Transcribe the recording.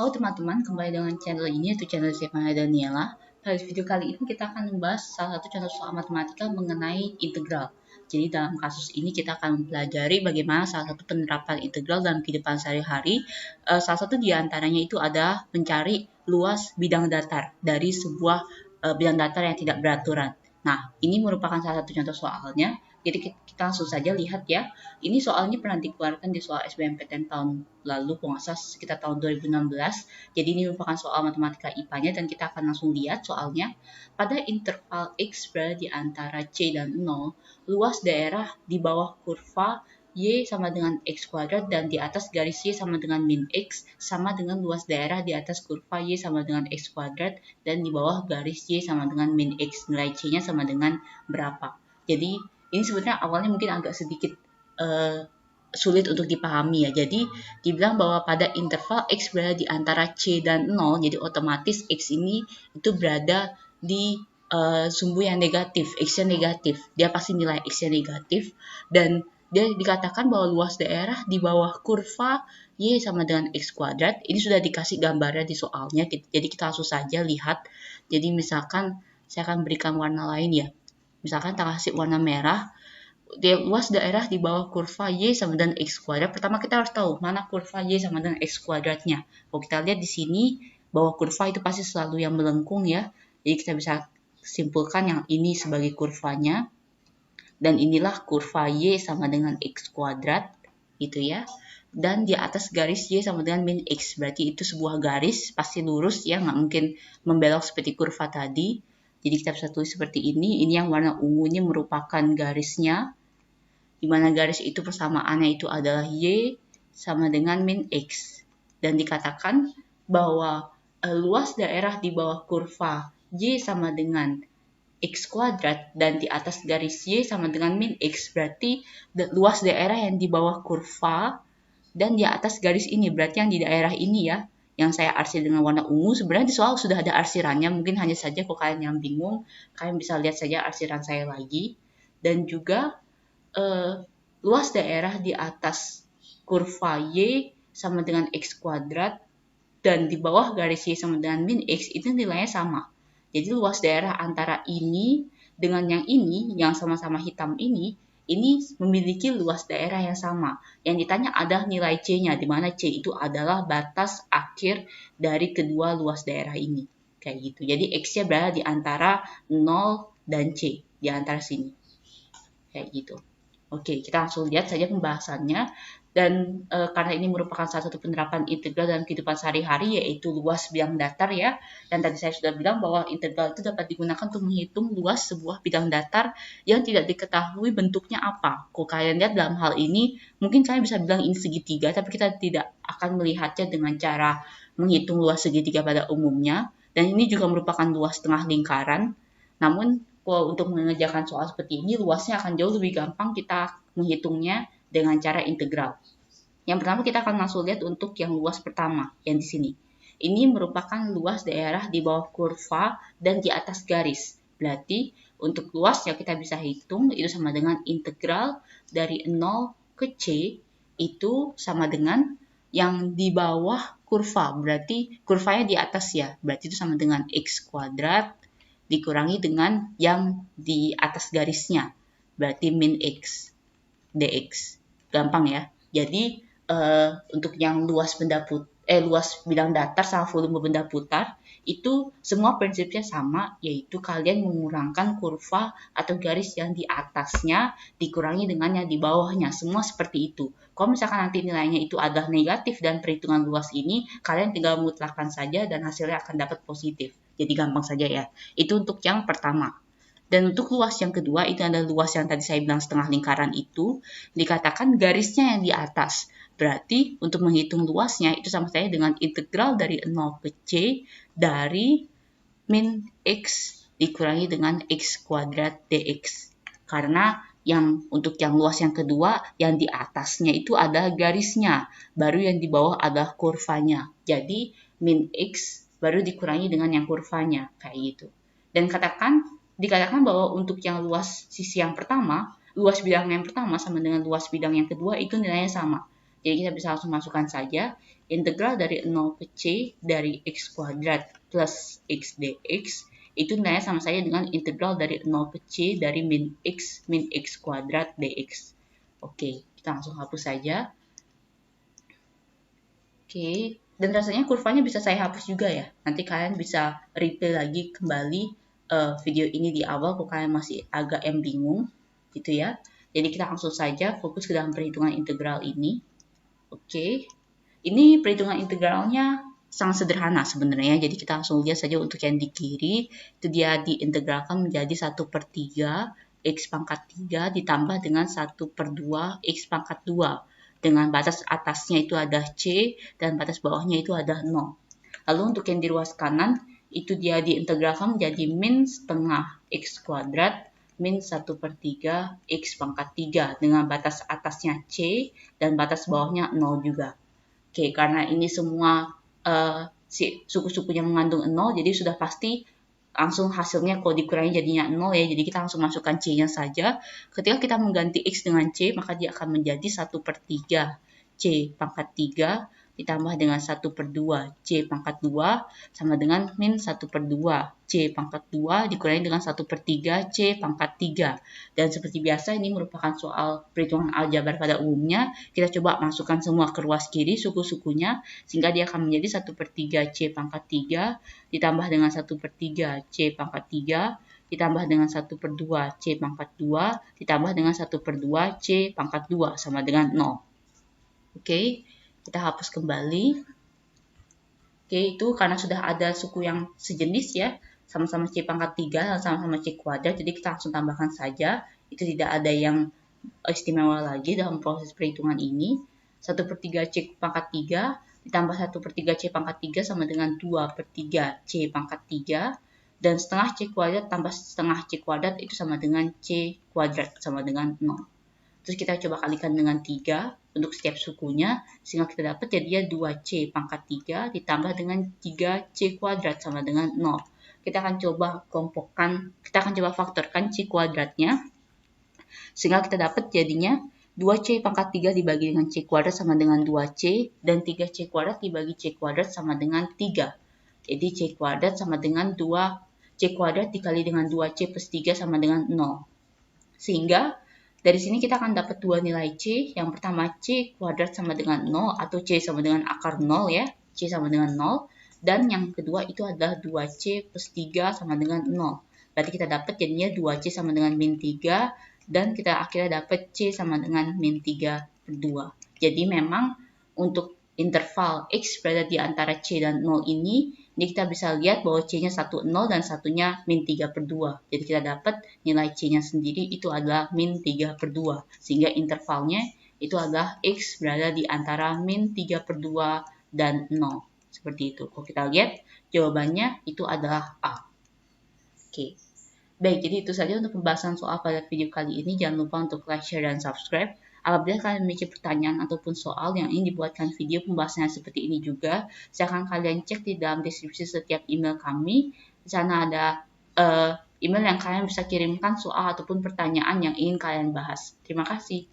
Halo teman-teman, kembali dengan channel ini, yaitu channel Stefania Daniela. Pada video kali ini kita akan membahas salah satu contoh soal matematika mengenai integral. Jadi dalam kasus ini kita akan mempelajari bagaimana salah satu penerapan integral dalam kehidupan sehari-hari. Salah satu di antaranya itu adalah mencari luas bidang datar dari sebuah bidang datar yang tidak beraturan. Nah, ini merupakan salah satu contoh soalnya. Jadi kita langsung saja lihat ya. Ini soalnya pernah dikeluarkan di soal SBMPTN tahun lalu, kalau nggak salah sekitar tahun 2016. Jadi ini merupakan soal matematika IPA-nya dan kita akan langsung lihat soalnya. Pada interval X berada di antara C dan 0, luas daerah di bawah kurva Y sama dengan X kuadrat dan di atas garis Y sama dengan min X sama dengan luas daerah di atas kurva Y sama dengan X kuadrat dan di bawah garis Y sama dengan min X. Nilai C-nya sama dengan berapa. Jadi ini sebenarnya awalnya mungkin agak sedikit sulit untuk dipahami ya. Jadi dibilang bahwa pada interval X berada di antara C dan 0, jadi otomatis X ini itu berada di sumbu yang negatif, X-nya negatif. Dia pasti nilai X-nya negatif dan dia dikatakan bahwa luas daerah di bawah kurva Y sama dengan X kuadrat. Ini sudah dikasih gambarnya di soalnya, jadi kita langsung saja lihat. Jadi misalkan saya akan berikan warna lain ya. Misalkan kita kasih warna merah, luas daerah di bawah kurva Y sama dengan X kuadrat. Pertama kita harus tahu mana kurva Y sama dengan X kuadratnya. Kalau kita lihat di sini, bahwa kurva itu pasti selalu yang melengkung ya. Jadi kita bisa simpulkan yang ini sebagai kurvanya. Dan inilah kurva Y sama dengan X kuadrat, gitu ya. Dan di atas garis Y sama dengan min X. Berarti itu sebuah garis, pasti lurus ya, nggak mungkin membelok seperti kurva tadi. Jadi kita bisa tulis seperti ini. Ini yang warna ungunya merupakan garisnya, di mana garis itu persamaannya itu adalah Y sama dengan min X. Dan dikatakan bahwa luas daerah di bawah kurva Y sama dengan X kuadrat dan di atas garis Y sama dengan min X. Berarti luas daerah yang di bawah kurva dan di atas garis ini. Berarti yang di daerah ini ya, yang saya arsir dengan warna ungu, sebenarnya di soal sudah ada arsirannya. Mungkin hanya saja kalau kalian yang bingung, kalian bisa lihat saja arsiran saya lagi. Dan juga luas daerah di atas kurva Y sama dengan X kuadrat dan di bawah garis Y sama dengan min X itu nilainya sama. Jadi luas daerah antara ini dengan yang ini, yang sama-sama hitam ini memiliki luas daerah yang sama. Yang ditanya adalah nilai C-nya, di mana C itu adalah batas akhir dari kedua luas daerah ini. Kayak gitu. Jadi X-nya berada di antara 0 dan C, di antara sini. Kayak gitu. Oke, kita langsung lihat saja pembahasannya. Dan karena ini merupakan salah satu penerapan integral dalam kehidupan sehari-hari, yaitu luas bidang datar ya. Dan tadi saya sudah bilang bahwa integral itu dapat digunakan untuk menghitung luas sebuah bidang datar yang tidak diketahui bentuknya apa. Kalau kalian lihat dalam hal ini, mungkin kalian bisa bilang ini segitiga, tapi kita tidak akan melihatnya dengan cara menghitung luas segitiga pada umumnya. Dan ini juga merupakan luas tengah lingkaran. Namun, kalau untuk mengerjakan soal seperti ini, luasnya akan jauh lebih gampang kita menghitungnya dengan cara integral. Yang pertama kita akan langsung lihat untuk yang luas pertama, yang di sini. Ini merupakan luas daerah di bawah kurva dan di atas garis. Berarti untuk luas yang kita bisa hitung itu sama dengan integral dari 0 ke C itu sama dengan yang di bawah kurva. Berarti kurvanya di atas ya. Berarti itu sama dengan X kuadrat dikurangi dengan yang di atas garisnya. Berarti min X dx. Gampang ya. Jadi untuk yang luas bidang datar sama volume benda putar itu semua prinsipnya sama, yaitu kalian mengurangkan kurva atau garis yang di atasnya dikurangi dengan yang di bawahnya. Semua seperti itu. Kalau misalkan nanti nilainya itu adalah negatif dan perhitungan luas ini, kalian tinggal mutlakkan saja dan hasilnya akan dapat positif. Jadi gampang saja ya. Itu untuk yang pertama. Dan untuk luas yang kedua, itu adalah luas yang tadi saya bilang setengah lingkaran itu, dikatakan garisnya yang di atas. Berarti untuk menghitung luasnya, itu sama saja dengan integral dari 0 ke C dari min X dikurangi dengan X kuadrat dx. Karena untuk yang luas yang kedua, yang di atasnya itu adalah garisnya, baru yang di bawah adalah kurvanya. Jadi min X baru dikurangi dengan yang kurvanya, kayak gitu. Dan dikatakan bahwa untuk yang luas sisi yang pertama, luas bidang yang pertama sama dengan luas bidang yang kedua itu nilainya sama. Jadi kita bisa langsung masukkan saja integral dari 0 ke C dari x kuadrat plus x dx itu nilainya sama saja dengan integral dari 0 ke C dari min x kuadrat dx. Oke, kita langsung hapus saja. Oke, dan rasanya kurvanya bisa saya hapus juga ya. Nanti kalian bisa replay lagi kembali video ini di awal kalau kalian masih agak bingung gitu ya. Jadi kita langsung saja fokus ke dalam perhitungan integral ini. Oke, ini perhitungan integralnya sangat sederhana sebenarnya. Jadi kita langsung lihat saja untuk yang di kiri, itu dia diintegralkan menjadi 1/3 x pangkat 3 ditambah dengan 1/2 x pangkat 2. Dengan batas atasnya itu ada C dan batas bawahnya itu ada 0. Lalu untuk yang di ruas kanan, itu dia diintegralkan menjadi min setengah x kuadrat min 1/3 x pangkat 3 dengan batas atasnya C dan batas bawahnya 0 juga. Oke, karena ini semua suku-sukunya mengandung 0, jadi sudah pasti langsung hasilnya kalau dikurangi jadinya 0 ya. Jadi kita langsung masukkan C-nya saja. Ketika kita mengganti X dengan C, maka dia akan menjadi 1/3 C pangkat 3 ditambah dengan 1/2 C pangkat 2 sama dengan min 1/2 C pangkat 2 dikurangi dengan 1/3 C pangkat 3. Dan seperti biasa ini merupakan soal perhitungan aljabar pada umumnya. Kita coba masukkan semua ke ruas kiri suku-sukunya sehingga dia akan menjadi 1/3 C pangkat 3 ditambah dengan 1/3 C pangkat 3 ditambah dengan 1/2 C pangkat 2 ditambah dengan 1/2 C pangkat 2 sama dengan 0. Oke, kita hapus kembali. Oke, itu karena sudah ada suku yang sejenis ya, sama-sama C pangkat 3 dan sama-sama C kuadrat, jadi kita langsung tambahkan saja. Itu tidak ada yang istimewa lagi dalam proses perhitungan ini. 1/3 C pangkat 3 ditambah 1/3 C pangkat 3 sama dengan 2/3 C pangkat 3. Dan setengah C kuadrat tambah setengah C kuadrat itu sama dengan C kuadrat sama dengan 0. Terus kita coba kalikan dengan 3 untuk setiap sukunya, sehingga kita dapat jadinya 2C pangkat 3 ditambah dengan 3C kuadrat sama dengan 0. Kita akan coba faktorkan C kuadratnya, sehingga kita dapat jadinya 2C pangkat 3 dibagi dengan C kuadrat sama dengan 2C, dan 3C kuadrat dibagi C kuadrat sama dengan 3. Jadi C kuadrat sama dengan 2C kuadrat dikali dengan 2C plus 3 sama dengan 0. Sehingga dari sini kita akan dapat dua nilai C. Yang pertama C kuadrat sama dengan 0 atau C sama dengan akar 0 ya. C sama dengan 0. Dan yang kedua itu adalah 2C plus 3 sama dengan 0. Berarti kita dapat jadinya 2C sama dengan min 3. Dan kita akhirnya dapat C sama dengan min 3/2. Jadi memang untuk interval X berada di antara C dan 0 ini kita bisa lihat bahwa C-nya 1, 0 dan satunya min 3/2. Jadi kita dapat nilai C-nya sendiri itu adalah min 3/2. Sehingga intervalnya itu adalah X berada di antara min 3/2 dan 0. Seperti itu. Kalau kita lihat jawabannya itu adalah A. Oke. Baik, jadi itu saja untuk pembahasan soal pada video kali ini. Jangan lupa untuk like, share, dan subscribe. Apabila kalian memiliki pertanyaan ataupun soal yang ingin dibuatkan video pembahasannya seperti ini juga, silakan kalian cek di dalam deskripsi setiap email kami. Di sana ada email yang kalian bisa kirimkan soal ataupun pertanyaan yang ingin kalian bahas. Terima kasih.